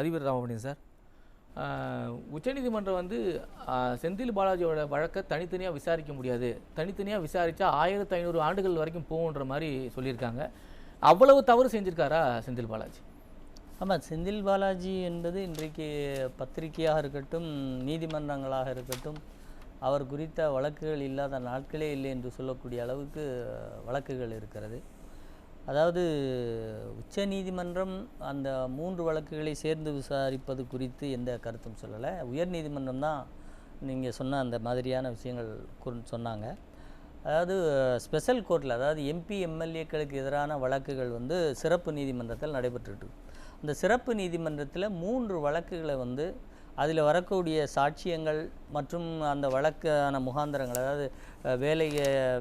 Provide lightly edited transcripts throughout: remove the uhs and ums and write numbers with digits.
அதிபர் ராமமணியன் சார், உச்சநீதிமன்றம் வந்து செந்தில் பாலாஜியோட வழக்கை தனித்தனியாக விசாரிக்க முடியாது, தனித்தனியாக விசாரித்தா 1500 ஆண்டுகள் வரைக்கும் போகுன்ற மாதிரி சொல்லியிருக்காங்க. அவ்வளவு தவறு செஞ்சுருக்காரா செந்தில் பாலாஜி? ஆமாம், செந்தில் பாலாஜி என்பது இன்றைக்கு பத்திரிகையாக இருக்கட்டும், நீதிமன்றங்களாக இருக்கட்டும், அவர் குறித்த வழக்குகள் இல்லாத நாட்களே இல்லை என்று சொல்லக்கூடிய அளவுக்கு வழக்குகள் இருக்கிறது. அதாவது உச்ச நீதிமன்றம் அந்த 3 வழக்குகளை சேர்ந்து விசாரிப்பது குறித்து எந்த கருத்தும் சொல்லலை. உயர் நீதிமன்றம் தான் நீங்கள் சொன்ன அந்த மாதிரியான விஷயங்கள் சொன்னாங்க. அதாவது ஸ்பெஷல் கோர்ட்டில், அதாவது எம்பி எம்எல்ஏக்களுக்கு எதிரான வழக்குகள் வந்து சிறப்பு நீதிமன்றத்தில் நடைபெற்றுட்டு, அந்த சிறப்பு நீதிமன்றத்தில் 3 வழக்குகளை வந்து அதில் வரக்கூடிய சாட்சியங்கள் மற்றும் அந்த வழக்கான முகாந்திரங்கள், அதாவது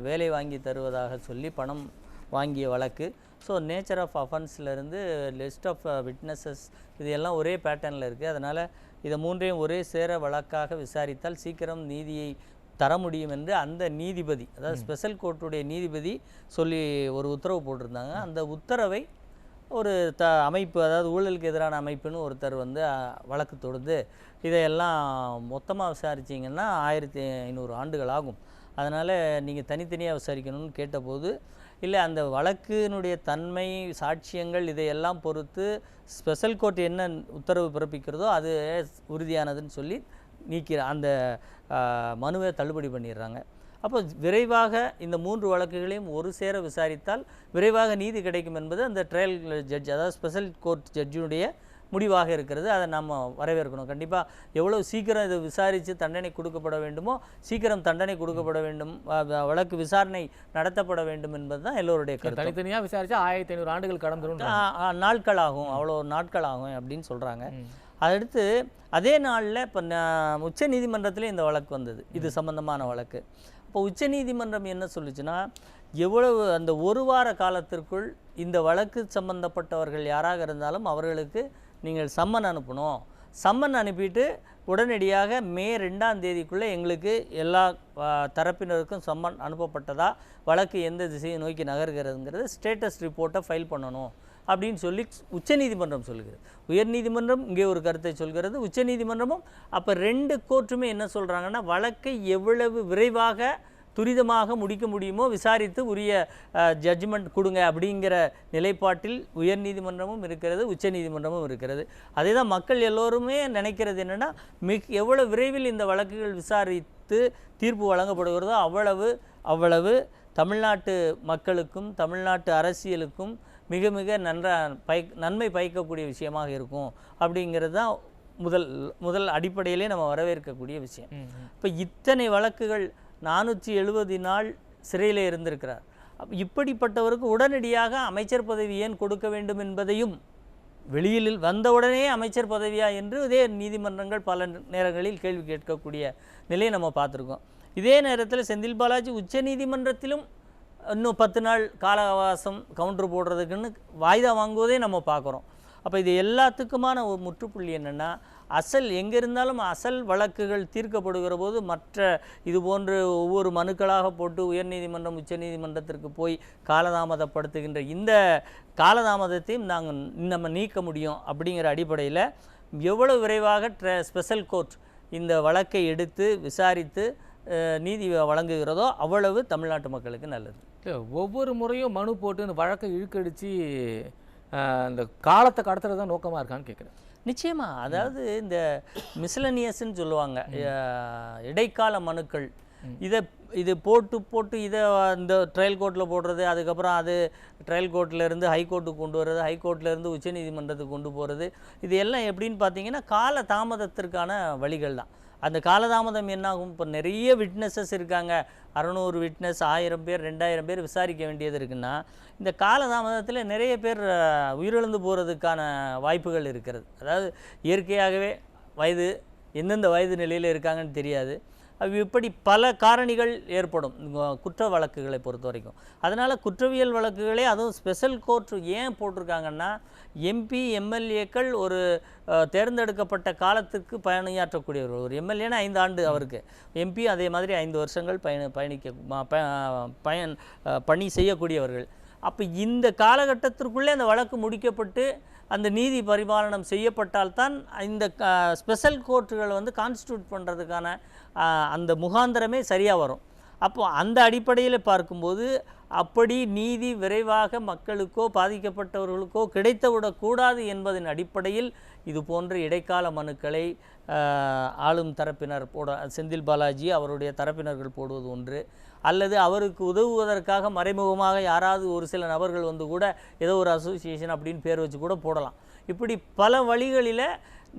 வேலை வாங்கி தருவதாக சொல்லி பணம் வாங்கிய வழக்கு, ஸோ நேச்சர் ஆஃப் அஃபென்ஸ்லேருந்து லிஸ்ட் ஆஃப் விட்னஸஸ், இது எல்லாம் ஒரே பேட்டர்னில் இருக்குது. அதனால் இதை 3ஐயும் ஒரே சேர வழக்காக விசாரித்தால் சீக்கிரம் நீதியை தர முடியும் என்று அந்த நீதிபதி, அதாவது ஸ்பெஷல் கோர்ட்டுடைய நீதிபதி சொல்லி ஒரு உத்தரவு போட்டிருந்தாங்க. அந்த உத்தரவை ஒரு அமைப்பு, அதாவது ஊழலுக்கு எதிரான அமைப்புன்னு ஒருத்தர் வந்து வழக்கு தொடுத்து இதையெல்லாம் மொத்தமாக விசாரிச்சிங்கன்னா 1500 ஆண்டுகள் ஆகும், அதனால் நீங்கள் தனித்தனியாக விசாரிக்கணும்னு கேட்டபோது, இல்லை அந்த வழக்கினுடைய தன்மை, சாட்சியங்கள் இதையெல்லாம் பொறுத்து ஸ்பெஷல் கோர்ட் என்ன உத்தரவு பிறப்பிக்கிறதோ அது உறுதியானதுன்னு சொல்லி அந்த மனுவை தள்ளுபடி பண்ணிடுறாங்க. அப்போ விரைவாக இந்த 3 வழக்குகளையும் ஒரு சேர விசாரித்தால் விரைவாக நீதி கிடைக்கும் என்பது அந்த ட்ரையல் ஜட்ஜ், அதாவது ஸ்பெஷல் கோர்ட் ஜட்ஜினுடைய முடிவாக இருக்கிறது. அதை நம்ம வரவேற்கணும். கண்டிப்பாக எவ்வளோ சீக்கிரம் இதை விசாரித்து தண்டனை கொடுக்கப்பட வேண்டுமோ சீக்கிரம் தண்டனை கொடுக்கப்பட வேண்டும், வழக்கு விசாரணை நடத்தப்பட வேண்டும் என்பது தான் எல்லோருடைய கருத்து. தனித்தனியாக விசாரித்தா 1500 ஆண்டுகள் கடந்துடும், நாட்கள் ஆகும், அவ்வளோ நாட்கள் ஆகும் அப்படின்னு சொல்கிறாங்க. அடுத்து அதே நாளில் இப்போ உச்ச நீதிமன்றத்திலே இந்த வழக்கு வந்தது, இது சம்பந்தமான வழக்கு. இப்போ உச்ச நீதிமன்றம் என்ன சொல்லுச்சுன்னா, எவ்வளவு அந்த 1 வார காலத்திற்குள் இந்த வழக்கு சம்பந்தப்பட்டவர்கள் யாராக இருந்தாலும் அவர்களுக்கு நீங்கள் சம்மன் அனுப்பணும், சம்மன் அனுப்பிட்டு உடனடியாக மே 2ஆம் தேதிக்குள்ளே எங்களுக்கு எல்லா தரப்பினருக்கும் சம்மன் அனுப்பப்பட்டதா, வழக்கு எந்த திசையை நோக்கி நகர்கிறதுங்கிறது ஸ்டேட்டஸ் ரிப்போர்ட்டை ஃபைல் பண்ணணும் அப்படின்னு சொல்லி உச்சநீதிமன்றம் சொல்கிறது. உயர்நீதிமன்றம் இங்கே ஒரு கருத்தை சொல்கிறது, உச்சநீதிமன்றமும். அப்போ 2 கோர்ட்டுமே என்ன சொல்கிறாங்கன்னா, வழக்கை எவ்வளவு விரைவாக துரிதமாக முடிக்க முடியுமோ விசாரித்து உரிய ஜட்ஜ்மெண்ட் கொடுங்க அப்படிங்கிற நிலைப்பாட்டில் உயர்நீதிமன்றமும் இருக்கிறது, உச்சநீதிமன்றமும் இருக்கிறது. அதே தான் மக்கள் எல்லோருமே நினைக்கிறது என்னென்னா, எவ்வளவு விரைவில் இந்த வழக்குகள் விசாரித்து தீர்ப்பு வழங்கப்படுகிறதோ அவ்வளவு தமிழ்நாட்டு மக்களுக்கும் தமிழ்நாட்டு அரசியலுக்கும் மிக மிக நன்மை பயக்கக்கூடிய விஷயமாக இருக்கும் அப்படிங்கிறது தான் முதல் அடிப்படையிலே நம்ம வரவேற்கக்கூடிய விஷயம். இப்போ இத்தனை வழக்குகள் 470 நாள் சிறையில் இருந்திருக்கிறார். இப்படிப்பட்டவருக்கு உடனடியாக அமைச்சர் பதவி ஏன் கொடுக்க வேண்டும் என்பதையும், வெளியில் வந்தவுடனே அமைச்சர் பதவியா என்று இதே நீதிமன்றங்கள் பல நேரங்களில் கேள்வி கேட்கக்கூடிய நிலையை நம்ம பார்த்துருக்கோம். இதே நேரத்தில் செந்தில் பாலாஜி உச்ச நீதிமன்றத்திலும் இன்னும் 10 நாள் கால அவகாசம் கவுண்டர் போடுறதுக்குன்னு வாய்தா வாங்குவதே நம்ம பார்க்குறோம். அப்போ இது எல்லாத்துக்குமான ஒரு முற்றுப்புள்ளி என்னென்னா, எங்கே இருந்தாலும் அசல் வழக்குகள் தீர்க்கப்படுகிற போது மற்ற இது போன்று ஒவ்வொரு மனுக்களாக போட்டு உயர்நீதிமன்றம் உச்ச நீதிமன்றத்திற்கு போய் காலதாமதப்படுத்துகின்ற இந்த காலதாமதத்தையும் நம்ம நீக்க முடியும் அப்படிங்கிற அடிப்படையில் எவ்வளவு விரைவாக ஸ்பெஷல் கோர்ட் இந்த வழக்கை எடுத்து விசாரித்து நீதி வழங்குகிறதோ அவ்வளவு தமிழ்நாட்டு மக்களுக்கு நல்லது. ஒவ்வொரு முறையும் மனு போட்டு இந்த வழக்கை இழுக்கடிச்சு இந்த காலத்தை கடத்துறது தான் நோக்கமாக இருக்கான்னு கேட்குறேன். நிச்சயமாக, அதாவது இந்த மிஸ்லனியஸ்ன்னு சொல்லுவாங்க, இடைக்கால மனுக்கள், இது போட்டு இதை இந்த ட்ரையல் கோர்ட்டில் போடுறது, அதுக்கப்புறம் அது ட்ரையல் கோர்ட்டிலேருந்து ஹைகோர்ட்டுக்கு கொண்டு வர்றது, ஹைகோர்ட்லேருந்து உச்சநீதிமன்றத்துக்கு கொண்டு போகிறது, இது எல்லாம் எப்படின்னு பார்த்தீங்கன்னா கால தாமதத்திற்கான வழிகள் தான். அந்த காலதாமதம் என்னாகும், இப்போ நிறைய விட்னஸஸ் இருக்காங்க, 600 விட்னஸ், 1000 பேர் 2000 பேர் விசாரிக்க வேண்டியது இருக்குன்னா, இந்த காலதாமதத்தில் நிறைய பேர் உயிரிழந்து போகிறதுக்கான வாய்ப்புகள் இருக்கிறது. அதாவது இயற்கையாகவே எந்தெந்த வயது நிலையில் இருக்காங்கன்னு தெரியாது, இப்படி பல காரணிகள் ஏற்படும் குற்ற வழக்குகளை பொறுத்த வரைக்கும். அதனால் குற்றவியல் வழக்குகளே, அதுவும் ஸ்பெஷல் கோர்ட் ஏன் போட்டிருக்காங்கன்னா, எம்பி எம்எல்ஏக்கள் ஒரு தேர்ந்தெடுக்கப்பட்ட காலத்துக்கு பணியாற்றக்கூடியவர்கள். ஒரு எம்எல்ஏனா 5 ஆண்டு அவருக்கு, எம்பி அதே மாதிரி 5 வருஷங்கள் பணி செய்யக்கூடியவர்கள். அப்போ இந்த காலகட்டத்திற்குள்ளே அந்த வழக்கு முடிக்கப்பட்டு அந்த நீதி பரிபாலனம் செய்யப்பட்டால்தான் இந்த ஸ்பெஷல் கோர்ட்டுகள் வந்து கான்ஸ்டியூட் பண்ணுறதுக்கான அந்த முகாந்திரமே சரியாக வரும். அப்போது அந்த அடிப்படையில் பார்க்கும்போது அப்படி நீதி விரைவாக மக்களுக்கோ பாதிக்கப்பட்டவர்களுக்கோ கிடைத்துவிடக்கூடாது என்பதன் அடிப்படையில் இது போன்ற இடைக்கால மனுக்களை ஆளும் தரப்பினர் செந்தில் பாலாஜி அவருடைய தரப்பினர்கள் போடுவது ஒன்று, அல்லது அவருக்கு உதவுவதற்காக மறைமுகமாக யாராவது ஒரு சில நபர்கள் வந்து கூட ஏதோ ஒரு அசோசியேஷன் அப்படின்னு பேர் வச்சு கூட போடலாம். இப்படி பல வழிகளில்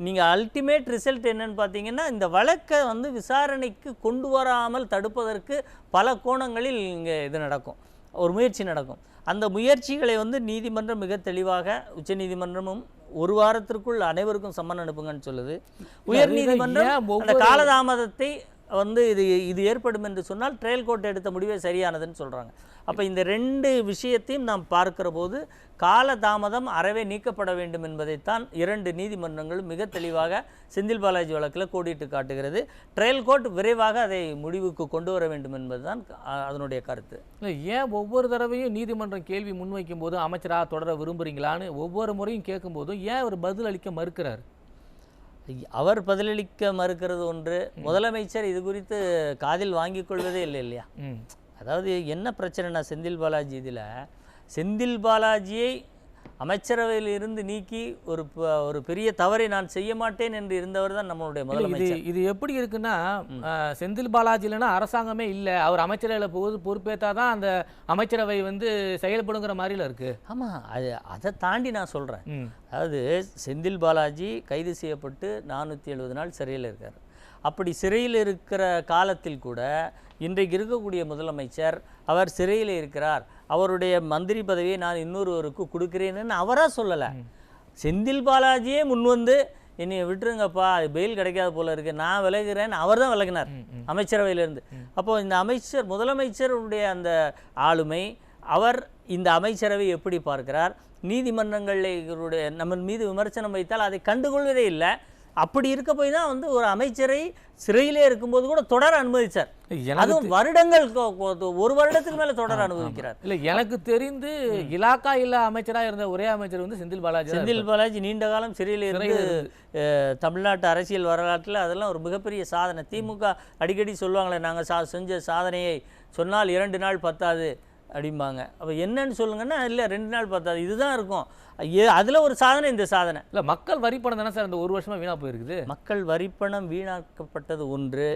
நீங்கள் அல்டிமேட் ரிசல்ட் என்னன்னு பார்த்தீங்கன்னா, இந்த வழக்கை வந்து விசாரணைக்கு கொண்டு வராமல் தடுப்பதற்கு பல கோணங்களில் இங்கே இது நடக்கும், ஒரு முயற்சி நடக்கும். அந்த முயற்சிகளை வந்து நீதிமன்றம் மிக தெளிவாக, உச்சநீதிமன்றமும் ஒரு வாரத்திற்குள் அனைவருக்கும் சம்மன் அனுப்புங்கன்னு சொல்லுது. உயர்நீதிமன்றம் அந்த காலதாமதத்தை வந்து இது ஏற்படும் என்று சொன்னால் ட்ரையல் கோர்ட் எடுத்த முடிவே சரியானதுன்னு சொல்கிறாங்க. அப்போ இந்த ரெண்டு விஷயத்தையும் நாம் பார்க்கிற போது காலதாமதம் அறவே நீக்கப்பட வேண்டும் என்பதைத்தான் இரண்டு நீதிமன்றங்களும் மிக தெளிவாக செந்தில் பாலாஜி வழக்கில் கோடிட்டு காட்டுகிறது. ட்ரையல் கோர்ட் விரைவாக அதை முடிவுக்கு கொண்டு வர வேண்டும் என்பதுதான் அதனுடைய கருத்து. ஏன் ஒவ்வொரு தடவையும் நீதிமன்றம் கேள்வி முன்வைக்கும் போது அமைச்சராக தொடர விரும்புகிறீங்களான்னு ஒவ்வொரு முறையும் கேட்கும்போதும் ஏன் அவர் பதில் அளிக்க மறுக்கிறார்? அவர் பதிலளிக்க மறுக்கிறது ஒன்று, முதலமைச்சர் இது குறித்து காதில் வாங்கிக் கொள்வதே இல்லை இல்லையா? அதாவது என்ன பிரச்சனைனா, செந்தில் பாலாஜியை அமைச்சரவையில் இருந்து நீக்கி ஒரு பெரிய தவறை நான் செய்ய மாட்டேன் என்று இருந்தவர் தான் நம்மளுடைய முதலமைச்சர். இது எப்படி இருக்குன்னா, செந்தில் பாலாஜி இல்லைன்னா அரசாங்கமே இல்லை, அவர் அமைச்சரவையில் பொறுப்பேற்றாதான் அந்த அமைச்சரவை வந்து செயல்படுங்கிற மாதிரில இருக்கு. ஆமாம், அதை தாண்டி நான் சொல்கிறேன். அதாவது செந்தில் பாலாஜி கைது செய்யப்பட்டு 470 நாள் சிறையில் இருக்கார். அப்படி சிறையில் இருக்கிற காலத்தில் கூட இன்றைக்கு இருக்கக்கூடிய முதலமைச்சர் அவர் சிறையில் இருக்கிறார், அவருடைய மந்திரி பதவியை நான் இன்னொருவருக்கு கொடுக்கிறேன்னு அவராக சொல்லலை. செந்தில் பாலாஜியே முன்வந்து என்னை விட்டுருங்கப்பா, பெயில் கிடைக்காத போல இருக்கு, நான் விலகிறேன்னு அவர் தான் விலகினார் அமைச்சரவையிலிருந்து. அப்போது இந்த முதலமைச்சருடைய அந்த ஆளுமை, அவர் இந்த அமைச்சரவை எப்படி பார்க்கிறார், நீதிமன்றங்களுடைய நம்ம மீது விமர்சனம் வைத்தால் அதை கண்டுகொள்வதே இல்லை. அப்படி இருக்க போய் தான் வந்து ஒரு அமைச்சரை சிறையிலே இருக்கும்போது கூட தொடர அனுமதிச்சார். அதுவும் வருடங்கள், ஒரு வருடத்துக்கு மேல தொடர அனுமதிக்கிறார். இல்லை, எனக்கு தெரிந்து இலாக்கா இல்ல அமைச்சராக இருந்த ஒரே அமைச்சர் வந்து செந்தில் பாலாஜி நீண்ட காலம் சிறையில் இருந்து தமிழ்நாட்டு அரசியல் வரலாற்றில் அதெல்லாம் ஒரு மிகப்பெரிய சாதனை. திமுக அடிக்கடி சொல்லுவாங்களே, நாங்கள் செஞ்ச சாதனையை சொன்னால் 2 நாள் பத்தாது அப்படிம்பாங்க. அப்போ என்னன்னு சொல்லுங்கன்னா, இல்லை 2 நாள் பத்தாது, இதுதான் இருக்கும். அதில் ஒரு சாதனை இந்த சாதனை இல்லை. மக்கள் வரிப்பணம் தானே சார் இந்த ஒரு வருஷமாக வீணாக போயிருக்குது. மக்கள் வரிப்பணம் வீணாக்கப்பட்டது ஒன்று,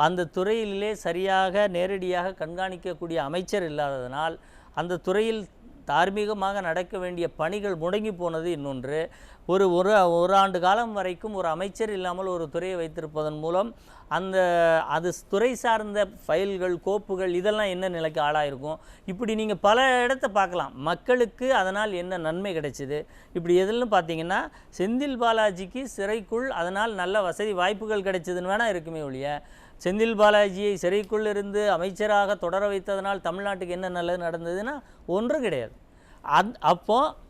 அந்த துறையிலே சரியாக நேரடியாக கண்காணிக்கக்கூடிய அமைச்சர் இல்லாததனால் அந்த துறையில் தார்மீகமாக நடக்க வேண்டிய பணிகள் முடங்கி போனது இன்னொன்று. ஒரு ஆண்டு காலம் வரைக்கும் ஒரு அமைச்சர் இல்லாமல் ஒரு துறையை வைத்திருப்பதன் மூலம் அது துறை சார்ந்த ஃபைல்கள், கோப்புகள் இதெல்லாம் என்ன நிலைக்கு ஆளாயிருக்கும். இப்படி நீங்கள் பல இடத்த பார்க்கலாம். மக்களுக்கு அதனால் என்ன நன்மை கிடைச்சிது, இப்படி எதுன்னு பார்த்தீங்கன்னா செந்தில் பாலாஜிக்கு சிறைக்குள் அதனால் நல்ல வசதி வாய்ப்புகள் கிடைச்சதுன்னு வேணால் இருக்குமே ஒழிய, செந்தில் பாலாஜியை சிறைக்குள் இருந்து அமைச்சராக தொடர வைத்ததனால் தமிழ்நாட்டுக்கு என்ன நல்லது நடந்ததுன்னா ஒன்றும் கிடையாது. அப்போது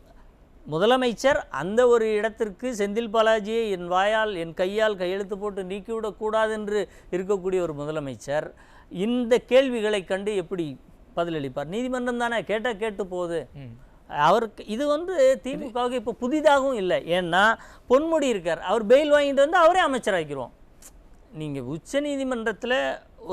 முதலமைச்சர் அந்த ஒரு இடத்திற்கு செந்தில் பாலாஜியை என் கையால் கையெழுத்து போட்டு நீக்கிவிடக்கூடாது என்று இருக்கக்கூடிய ஒரு முதலமைச்சர் இந்த கேள்விகளை கண்டு எப்படி பதிலளிப்பார்? நீதிமன்றம் தானே கேட்டு போகுது. அவருக்கு இது வந்து திமுகவுக்கு இப்போ புதிதாகவும் இல்லை. ஏன்னா பொன்முடி இருக்கார், அவர் பெயில் வாங்கிட்டு வந்து அவரே அமைச்சராக்கிறோம். நீங்கள் உச்ச நீதிமன்றத்தில்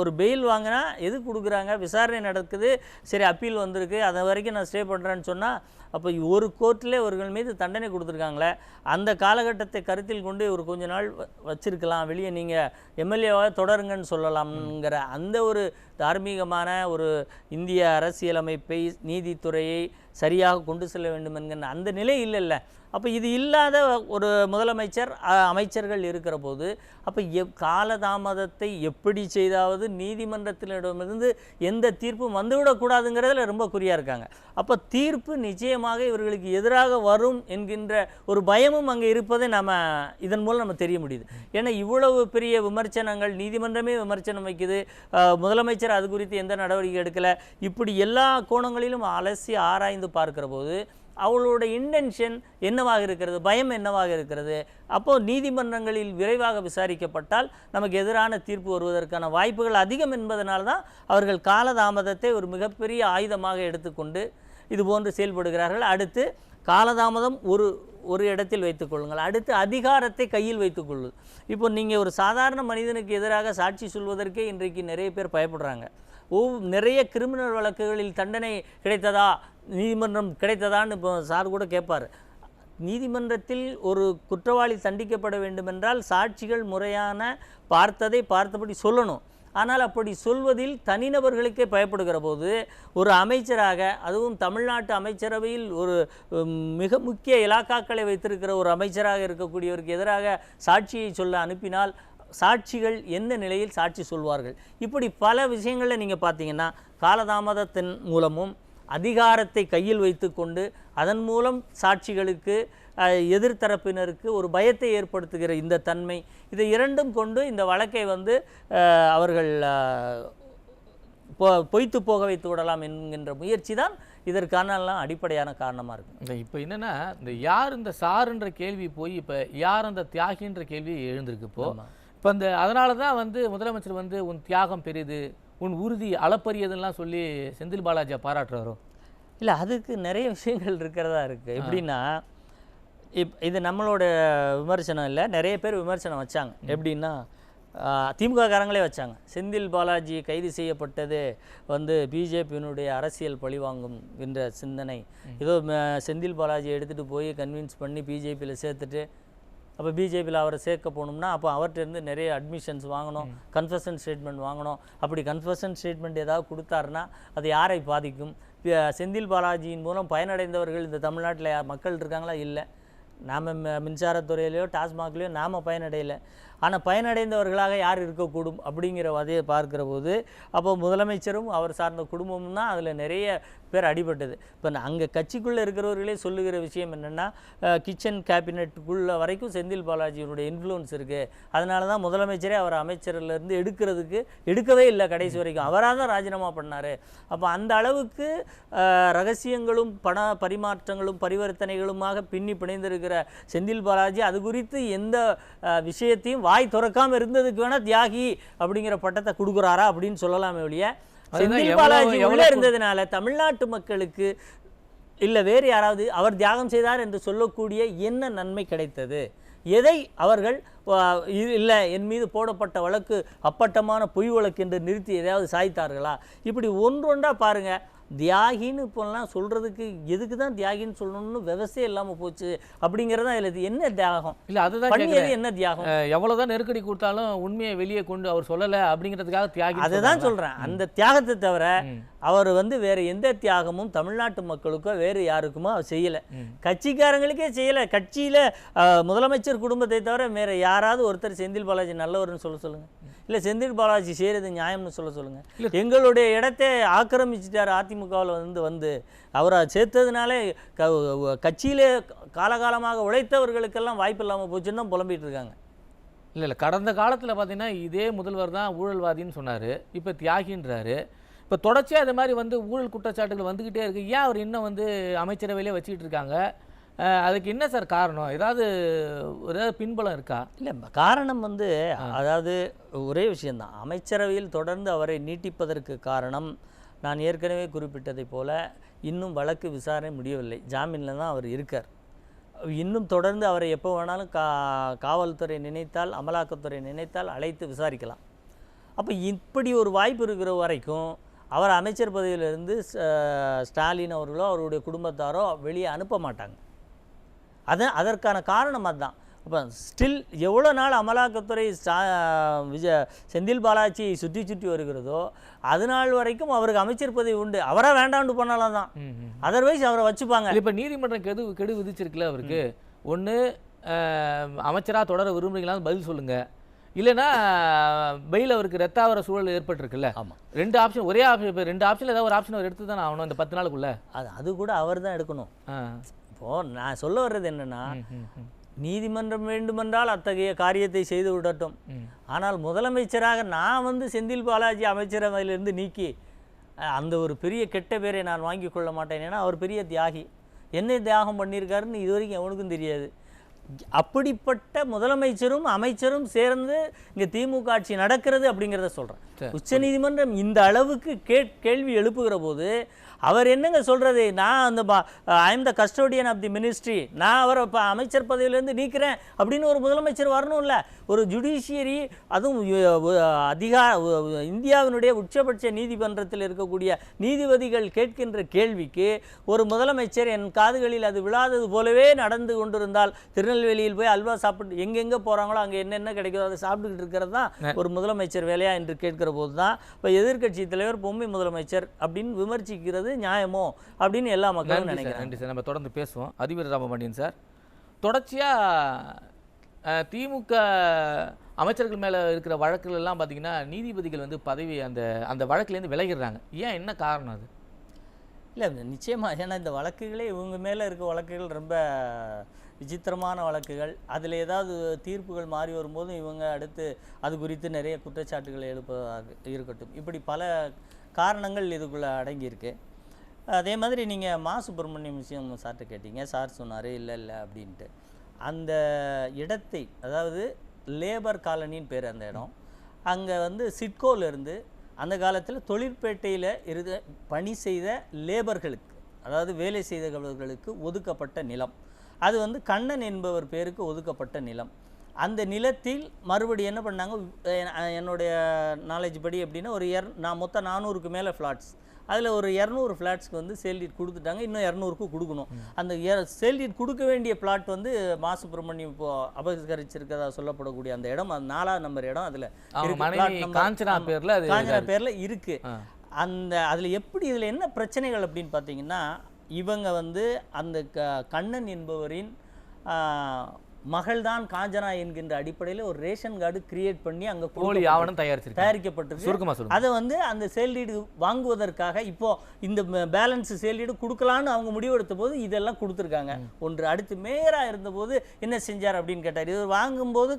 ஒரு பெயில் வாங்கினா எது கொடுக்குறாங்க, விசாரணை நடக்குது, சரி அப்பீல் வந்திருக்கு, அதை வரைக்கும் நான் ஸ்டே பண்ணுறேன்னு சொன்னால், அப்போ ஒரு கோர்ட்டில் இவர்கள் மீது தண்டனை கொடுத்துருக்காங்களே, அந்த காலகட்டத்தை கருத்தில் கொண்டு ஒரு கொஞ்ச நாள் வச்சிருக்கலாம், வெளியே நீங்கள் எம்எல்ஏவாக தொடருங்கன்னு சொல்லலாம்ங்கிற அந்த ஒரு தார்மீகமான ஒரு இந்திய அரசியலமைப்பை, நீதித்துறையை சரியாக கொண்டு செல்ல வேண்டும் என்கிற அந்த நிலை இல்லைல்ல. அப்போ இது இல்லாத ஒரு முதலமைச்சர், அமைச்சர்கள் இருக்கிற போது அப்போ காலதாமதத்தை எப்படி செய்தாவது நீதிமன்றத்தினிடமிருந்து எந்த தீர்ப்பும் வந்துவிடக்கூடாதுங்கிறதுல ரொம்ப குறியாக இருக்காங்க. அப்போ தீர்ப்பு நிச்சயமாக இவர்களுக்கு எதிராக வரும் என்கின்ற ஒரு பயமும் அங்கே இருப்பதை இதன் மூலம் நம்ம தெரிய முடியுது. ஏன்னா இவ்வளவு பெரிய விமர்சனங்கள், நீதிமன்றமே விமர்சனம் வைக்குது, முதலமைச்சர் அது குறித்து எந்த நடவடிக்கை எடுக்கலை, இப்படி எல்லா கோணங்களிலும் அலசி ஆராய்ந்து பார்க்கிற போது அவளோட இன்டென்ஷன் என்னவாக இருக்கிறது, பயம் என்னவாக இருக்கிறது? அப்போது நீதிமன்றங்களில் விரைவாக விசாரிக்கப்பட்டால் நமக்கு எதிரான தீர்ப்பு வருவதற்கான வாய்ப்புகள் அதிகம் என்பதனால்தான் அவர்கள் காலதாமதத்தை ஒரு மிகப்பெரிய ஆயுதமாக எடுத்துக்கொண்டு இது போன்று செயல்படுகிறார்கள். அடுத்து காலதாமதம் ஒரு இடத்தில் வைத்துக்கொள்ளுங்கள். அடுத்து அதிகாரத்தை கையில் வைத்துக்கொள்ளுது. இப்போ நீங்கள் ஒரு சாதாரண மனிதனுக்கு எதிராக சாட்சி சொல்வதற்கே இன்றைக்கு நிறைய பேர் பயப்படுறாங்க. நிறைய கிரிமினல் வழக்குகளில் தண்டனை கிடைத்ததா, நீதிமன்றம் கிடைத்ததான்னு இப்போ சார் கூட கேட்பார். நீதிமன்றத்தில் ஒரு குற்றவாளி தண்டிக்கப்பட வேண்டுமென்றால் சாட்சிகள் முறையான பார்த்தபடி சொல்லணும். ஆனால் அப்படி சொல்வதில் தனிநபர்களுக்கே பயப்படுகிற போது ஒரு அமைச்சராக, அதுவும் தமிழ்நாட்டு அமைச்சரவையில் ஒரு மிக முக்கிய இலாக்காக்களை வைத்திருக்கிற ஒரு அமைச்சராக இருக்கக்கூடியவருக்கு எதிராக சாட்சியை சொல்ல அனுப்பினால் சாட்சிகள் எந்த நிலையில் சாட்சி சொல்வார்கள்? இப்படி பல விஷயங்களில் நீங்கள் பார்த்தீங்கன்னா காலதாமதத்தின் மூலமும் அதிகாரத்தை கையில் வைத்து கொண்டு அதன் மூலம் சாட்சிகளுக்கு எதிர்த்தரப்பினருக்கு ஒரு பயத்தை ஏற்படுத்துகிற இந்த தன்மை, இதை இரண்டும் கொண்டு இந்த வழக்கை அவர்கள் பொய்த்து போக வைத்து விடலாம் என்கின்ற முயற்சி தான் இதற்கான அடிப்படையான காரணமாக இருக்குது. இப்போ என்னென்னா, இந்த யார் இந்த சாருன்ற கேள்வி போய் இப்போ யார் அந்த தியாகின்ற கேள்வி எழுந்திருக்கு. இப்போ அந்த அதனால தான் முதலமைச்சர் உன் தியாகம் பெரிது, உன் உறுதி அளப்பரியதுலாம் சொல்லி செந்தில் பாலாஜியை பாராட்டுறாரோ? இல்லை, அதுக்கு நிறைய விஷயங்கள் இருக்கிறதா இருக்குது. எப்படின்னா, இது நம்மளோட விமர்சனம் இல்லை, நிறைய பேர் விமர்சனம் வச்சாங்க. எப்படின்னா, திமுக காரங்களே வச்சாங்க. செந்தில் பாலாஜி கைது செய்யப்பட்டது பிஜேபியினுடைய அரசியல் பழிவாங்கும் என்ற சிந்தனை. ஏதோ செந்தில் பாலாஜி எடுத்துகிட்டு போய் கன்வின்ஸ் பண்ணி பிஜேபியில் சேர்த்துட்டு, அப்போ பிஜேபியில் அவரை சேர்க்க போகணும்னா அப்போ அவர்கிட்டருந்து நிறைய அட்மிஷன்ஸ் வாங்கணும், கன்ஃபெஷன் ஸ்டேட்மெண்ட் வாங்கணும். அப்படி கன்ஃபெஷன் ஸ்டேட்மெண்ட் ஏதாவது கொடுத்தாருன்னா அது யாரை பாதிக்கும்? செந்தில் பாலாஜியின் மூலம் பயனடைந்தவர்கள் இந்த தமிழ்நாட்டில் மக்கள் இருக்காங்களா? இல்லை. நாம் மின்சாரத்துறையிலையோ டாஸ்மாக்லேயோ நாம் பயனடையலை. ஆனால் பயனடைந்தவர்களாக யார் இருக்கக்கூடும் அப்படிங்கிற வதையை பார்க்குற போது அப்போ முதலமைச்சரும் அவர் சார்ந்த குடும்பமும் தான் அதில் நிறைய பேர் அடிபட்டது. இப்போ அங்கே கட்சிக்குள்ளே இருக்கிறவர்களே சொல்லுகிற விஷயம் என்னென்னா, கிச்சன் கேபினெட்டுக்குள்ளே வரைக்கும் செந்தில் பாலாஜியினுடைய இன்ஃப்ளூயன்ஸ் இருக்குது. அதனால தான் முதலமைச்சரே அவர் அமைச்சர்லேருந்து எடுக்கவே இல்லை கடைசி வரைக்கும். அவராக தான் ராஜினாமா பண்ணார். அப்போ அந்த அளவுக்கு ரகசியங்களும் பண பரிமாற்றங்களும் பரிவர்த்தனைகளுமாக பின்னி பிணைந்திருக்கிற செந்தில் பாலாஜி அது குறித்து எந்த விஷயத்தையும் வாய் திறக்காமல் இருந்ததுக்கு வேணால் தியாகி அப்படிங்கிற பட்டத்தை கொடுக்குறாரா அப்படின்னு சொல்லலாமே ஒழிய, செந்தில் பாலாஜி உள்ளே இருந்ததுனால தமிழ்நாட்டு மக்களுக்கு இல்லை வேறு யாராவது அவர் தியாகம் செய்தார் என்று சொல்லக்கூடிய என்ன நன்மை கிடைத்தது? எதை அவர்கள் இல்லை என் மீது போடப்பட்ட வழக்கு அப்பட்டமான பொய் வழக்கு என்று நிறுத்தி எதையாவது சாய்த்தார்களா? இப்படி ஒன்றொன்றா பாருங்கள். தியாகின்னு இப்போலாம் சொல்கிறதுக்கு எதுக்கு தான் தியாகின்னு சொல்லணும்னு விவசாயம் இல்லாமல் போச்சு அப்படிங்கிறது தான் இதில் என்ன தியாகம்? இல்லை, அதுதான் என்ன தியாகம்? எவ்வளோதான் நெருக்கடி கொடுத்தாலும் உண்மையை வெளியே கொண்டு அவர் சொல்லலை அப்படிங்கிறதுக்காக தியாகி. அதுதான் சொல்கிறேன். அந்த தியாகத்தை தவிர அவர் வேறு எந்த தியாகமும் தமிழ்நாட்டு மக்களுக்கோ வேறு யாருக்குமோ அவர் செய்யலை. கட்சிக்காரங்களுக்கே செய்யலை. கட்சியில் முதலமைச்சர் குடும்பத்தை தவிர வேறு யாராவது ஒருத்தர் செந்தில் பாலாஜி நல்லவர்னு சொல்லுங்கள். இல்லை செந்தில் பாலாஜி செய்கிறது நியாயம்னு சொல்லுங்கள். எங்களுடைய இடத்தை ஆக்கிரமிச்சிட்டார் அதிமுகவில் அவரை சேர்த்ததுனாலே கட்சியிலே காலகாலமாக உழைத்தவர்களுக்கெல்லாம் வாய்ப்பு இல்லாமல் போச்சுன்னு தான் புலம்பிகிட்டு இருக்காங்க. இல்லை, கடந்த காலத்தில் பார்த்தீங்கன்னா இதே முதல்வர் தான் ஊழல்வாதின்னு சொன்னார், இப்போ தியாகின்றாரு. இப்போ தொடர்ச்சியாக இது மாதிரி ஊழல் குற்றச்சாட்டுகள் வந்துக்கிட்டே இருக்குது. ஏன் அவர் இன்னும் அமைச்சரவையிலே வச்சுக்கிட்டு இருக்காங்க? அதுக்கு என்ன சார் காரணம்? ஏதாவது பின்பலம் இருக்கா? இல்லை, காரணம் அதாவது ஒரே விஷயந்தான். அமைச்சரவையில் தொடர்ந்து அவரை நீட்டிப்பதற்கு காரணம் நான் ஏற்கனவே குறிப்பிட்டதை போல இன்னும் வழக்கு விசாரணை முடியவில்லை. ஜாமீனில் தான் அவர் இருக்கார். இன்னும் தொடர்ந்து அவரை எப்போ வேணாலும் காவல்துறை நினைத்தால், அமலாக்கத்துறை நினைத்தால் அழைத்து விசாரிக்கலாம். அப்போ இப்படி ஒரு வாய்ப்பு இருக்கிற வரைக்கும் அவர் அமைச்சர் பதவியிலிருந்து ஸ்டாலின் அவர்களோ அவருடைய குடும்பத்தாரோ வெளியே அனுப்ப மாட்டாங்க. அதற்கான காரணம் அதுதான். அப்போ ஸ்டில் எவ்வளோ நாள் அமலாக்கத்துறை செந்தில் பாலாஜி சுற்றி வருகிறதோ அது நாள் வரைக்கும் அவருக்கு அமைச்சர் பதவி உண்டு. அவராக வேண்டாண்டு போனாலும் தான், அதர்வைஸ் அவரை வச்சுப்பாங்க. இப்போ நீதிமன்றம் கெடு விதிச்சிருக்குல்ல அவருக்கு. ஒன்று அமைச்சராக தொடர விரும்புறீங்களான்னு பதில் சொல்லுங்கள், இல்லைன்னா பெயில் அவருக்கு ரத்தாவர சூழல் ஏற்பட்டிருக்குல்ல. ஆமாம், ரெண்டு ஆப்ஷன், ஒரே ஆப்ஷன். இப்போ ரெண்டு ஆப்ஷனில் ஏதாவது ஒரு ஆப்ஷன் அவர் எடுத்து தானே ஆகணும் இந்த 10 நாளுக்குள்ளே. அது கூட அவர் தான் எடுக்கணும். இப்போது நான் சொல்ல வர்றது என்னென்னா, நீதிமன்றம் வேண்டுமென்றால் அத்தகைய காரியத்தை செய்து விடட்டும். ஆனால் முதலமைச்சராக நான் செந்தில் பாலாஜி அமைச்சரவையிலிருந்து நீக்கி அந்த ஒரு பெரிய கெட்ட பேரை நான் வாங்கி கொள்ள மாட்டேன். ஏன்னா அவர் பெரிய தியாகி. என்ன தியாகம் பண்ணியிருக்காருன்னு இது வரைக்கும் எவனுக்கும் தெரியாது. அப்படிப்பட்ட முதலமைச்சரும் அமைச்சரும் சேர்ந்து இங்கே திமுக ஆட்சி நடக்கிறது அப்படிங்கிறத சொல்கிறேன். உச்சநீதிமன்றம் இந்த அளவுக்கு கேள்வி எழுப்புகிற போது அவர் என்னங்க சொல்றது, நான் அந்த I am the custodian of the ministry, நான் அவரை அமைச்சர் பதவியிலேருந்து நீக்கிறேன் அப்படின்னு ஒரு முதலமைச்சர் வரணும்ல. ஒரு ஜுடிஷியரி, அதுவும் இந்தியாவினுடைய உச்சபட்ச நீதிமன்றத்தில் இருக்கக்கூடிய நீதிபதிகள் கேட்கின்ற கேள்விக்கு ஒரு முதலமைச்சர் என் காதுகளில் அது விழாதது போலவே நடந்து கொண்டிருந்தால், திருநெல்வேலியில் போய் அல்வா சாப்பிட்டு எங்கெங்கே போகிறாங்களோ அங்கே என்னென்ன கிடைக்குதோ அதை சாப்பிட்டுக்கிட்டு இருக்கிறது தான் ஒரு முதலமைச்சர் வேலையா என்று கேட்கிற போது தான் இப்போ எதிர்க்கட்சி தலைவர் பொம்மை முதலமைச்சர் அப்படின்னு விமர்சிக்கிறது நியாயமோ அப்படின்னு எல்லா மக்களும் நினைக்கிறேன். நன்றி சார். நம்ம தொடர்ந்து பேசுவோம். அதிபர் ராமபாண்டியன் சார், தொடர்ச்சியாக திமுக அமைச்சர்கள் மேலே இருக்கிற வழக்குகள் எல்லாம் பார்த்தீங்கன்னா நீதிபதிகள் வந்து பதவி அந்த வழக்குலேருந்து விலகிடுறாங்க. ஏன், என்ன காரணம் அது? இல்லை நிச்சயமாக, ஏன்னா இந்த வழக்குகளே இவங்க மேலே இருக்க வழக்குகள் ரொம்ப விசித்திரமான வழக்குகள். அதில் ஏதாவது தீர்ப்புகள் மாறி வரும்போது இவங்க அடுத்து அது குறித்து நிறைய குற்றச்சாட்டுகளை எழுப்பதாக இருக்கட்டும், இப்படி பல காரணங்கள் இதுக்குள்ளே அடங்கியிருக்கு. அதே மாதிரி நீங்கள் மா சுப்பிரமணியம் விஷயம் சார்கிட்ட கேட்டீங்க, சார் சொன்னார் இல்லை அப்படின்ட்டு. அந்த இடத்தை, அதாவது லேபர் காலனின்னு பேர் அந்த இடம், அங்கே வந்து சிட்கோவிலேருந்து அந்த காலத்தில் தொழிற்பேட்டையில் பணி செய்த லேபர்களுக்கு, அதாவது வேலை செய்தவர்களுக்கு ஒதுக்கப்பட்ட நிலம். அது வந்து கண்ணன் என்பவர் பேருக்கு ஒதுக்கப்பட்ட நிலம். அந்த நிலத்தில் மறுபடியும் என்ன பண்ணாங்க, என்னுடைய நாலேஜ் படி எப்படின்னா நான் மொத்தம் 400க்கு மேலே ஃப்ளாட்ஸ், அதில் ஒரு 200 ஃப்ளாட்ஸ்க்கு வந்து சேல் டீட் கொடுத்துட்டாங்க, இன்னும் 200க்கு கொடுக்கணும். அந்த சேல் டீட் கொடுக்க வேண்டிய பிளாட் வந்து மா சுப்பிரமணியம் இப்போ அபகரிச்சிருக்கதா சொல்லப்படக்கூடிய அந்த இடம், அது 4ஆம் நம்பர் இடம், அதில் காஞ்சனா பேரில் இருக்குது. அதில் எப்படி, இதில் என்ன பிரச்சனைகள் அப்படின்னு பார்த்தீங்கன்னா, இவங்க வந்து அந்த கண்ணன் என்பவரின் மகள்தான் காஞ்சனா என்கின்ற அடிப்படையில் ஒரு ரேஷன் கார்டு கிரியேட் பண்ணி அங்கே போலி ஆவணம் தயாரிக்கப்பட்டிருக்கு. அதை வந்து அந்த சேல்ரீடு வாங்குவதற்காக இப்போ இந்த பேலன்ஸ் சேல்ரீடு கொடுக்கலான்னு அவங்க முடிவெடுத்த போது இதெல்லாம் கொடுத்துருக்காங்க. ஒன்று அடுத்து மேயராக இருந்தபோது என்ன செஞ்சார் அப்படின்னு கேட்டார். இது வாங்கும்போது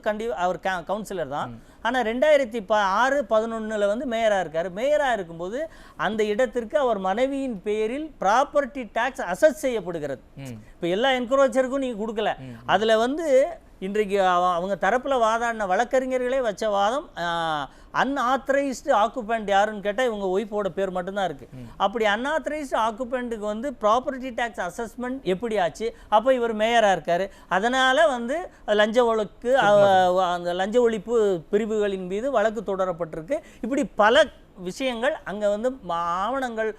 அவர் கவுன்சிலர் தான், ஆனால் 2006-11 வந்து மேயராக இருக்கார். மேயராக இருக்கும்போது அந்த இடத்திற்கு அவர் மனைவியின் பெயரில் ப்ராப்பர்ட்டி டேக்ஸ் அசஸ் செய்யப்படுகிறது. இப்போ எல்லா என்க்ரோச்சருக்கும் நீங்கள் கொடுக்கல. அதில் வந்து இன்றைக்கு அவங்க தரப்பில் வாதாடின வழக்கறிஞர்களே வச்ச வாதம், அன்ஆத்தரைஸ்டு ஆக்குபெண்ட் யாருன்னு கேட்டால் இவங்க ஒய்ஃபோட பேர் மட்டும்தான் இருக்குது. அப்படி அன்ஆத்தரைஸ்டு ஆக்குபெண்ட்டுக்கு வந்து ப்ராப்பர்ட்டி டேக்ஸ் அசஸ்மெண்ட் எப்படி ஆச்சு? அப்போ இவர் மேயராக இருக்கார். அதனால் வந்து லஞ்ச வழக்கு, அந்த லஞ்ச ஒழிப்பு பிரிவுகளின் மீது வழக்கு தொடரப்பட்டிருக்கு. இப்படி பல விஷயங்கள் அங்கே வந்து ஆவணங்கள்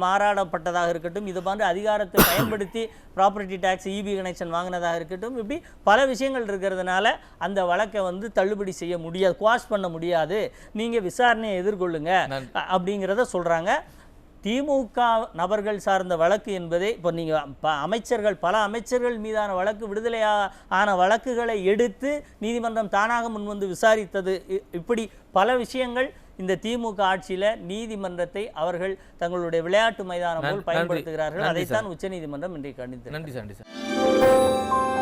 மாறாடப்பட்டதாக இருக்கட்டும், இது மாதிரி அதிகாரத்தை பயன்படுத்தி ப்ராப்பர்ட்டி டேக்ஸ் இபி கனெக்ஷன் வாங்கினதாக இருக்கட்டும், இப்படி பல விஷயங்கள் இருக்கிறதுனால அந்த வழக்கை வந்து தள்ளுபடி செய்ய முடியாது, குவாஷ் பண்ண முடியாது, நீங்கள் விசாரணையை எதிர்கொள்ளுங்க அப்படிங்கிறத சொல்கிறாங்க. திமுக நபர்கள் சார்ந்த வழக்கு என்பதே இப்போ நீங்கள் பல அமைச்சர்கள் மீதான வழக்கு, விடுதலை ஆன வழக்குகளை எடுத்து நீதிமன்றம் தானாக முன்வந்து விசாரித்தது, இப்படி பல விஷயங்கள் இந்த திமுக ஆட்சியில் நீதிமன்றத்தை அவர்கள் தங்களுடைய விளையாட்டு மைதானம் போல் பயன்படுத்துகிறார்கள். அதைத்தான் உச்சநீதிமன்றம் இன்றைக்கு கண்டித்தது. நன்றி சார்.